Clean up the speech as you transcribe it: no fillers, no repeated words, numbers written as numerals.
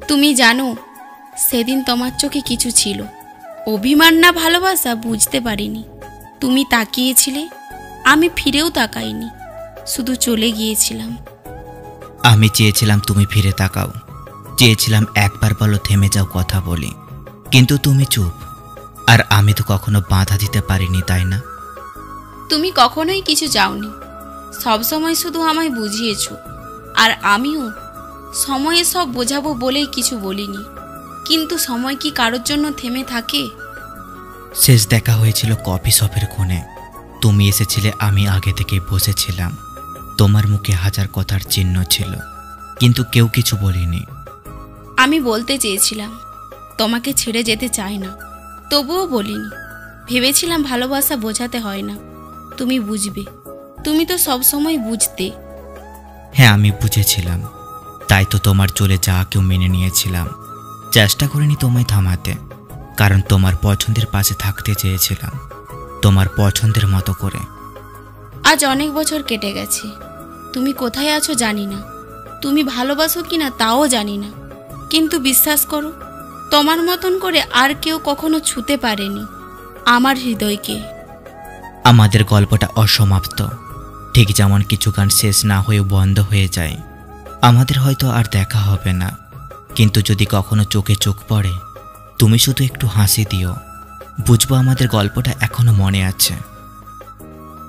তুমি জানো সেদিন তোমার চোখে কিছু ছিল, অভিমান না ভালোবাসা বুঝতে পারিনি। তুমি তাকিয়েছিলে, আমি ফিরেও তাকাইনি, শুধু চলে গিয়েছিলাম। আমি চেয়েছিলাম তুমি ফিরে তাকাও, চেয়েছিলাম একবার বলো থেমে যাও, কথা বলি, কিন্তু তুমি চুপ। আর আমি তো কখনো বাধা দিতে পারিনি, তাই না? তুমি কখনোই কিছু চাওনি, সবসময় শুধু আমায় বুঝিয়েছ। আর আমিও সময়ে সব বোঝাবো বলেই কিছু বলিনি। কিন্তু সময় কি কারোর জন্য থেমে থাকে? শেষ দেখা হয়েছিল কফি শপের কোণে। তুমি এসেছিলে, আমি আগে থেকেই বসেছিলাম। তোমার মুখে হাজার কথার চিহ্ন ছিল, কিন্তু কেউ কিছু বলিনি। আমি বলতে চেয়েছিলাম তোমাকে ছেড়ে যেতে চাই না, তবুও বলিনি। ভেবেছিলাম ভালোবাসা বোঝাতে হয় না, তুমি বুঝবে। তুমি তো সব সময় বুঝতে। হ্যাঁ, আমি বুঝেছিলাম, তাই তো তোমার চলে যাওয়াকেও মেনে নিয়েছিলাম। চেষ্টা করিনি তোমায় থামাতে, কারণ তোমার পছন্দের পাশে থাকতে চেয়েছিলাম, তোমার পছন্দের মতো করে। আজ অনেক বছর কেটে গেছে, তুমি কোথায় আছো জানি না, তুমি ভালোবাসো কিনা তাও জানি না। কিন্তু বিশ্বাস করো, তোমার মতন করে আর কেউ কখনো ছুঁতে পারেনি আমার হৃদয়কে। আমাদের গল্পটা অসমাপ্ত, ঠিক যেমন কিছু গান শেষ না হয়ে বন্ধ হয়ে যায়। আমাদের হয়তো আর দেখা হবে না, কিন্তু যদি কখনো চোখে চোখ পড়ে, তুমি শুধু একটু হাসি দিও, বুঝবো আমাদের গল্পটা এখনো মনে আছে।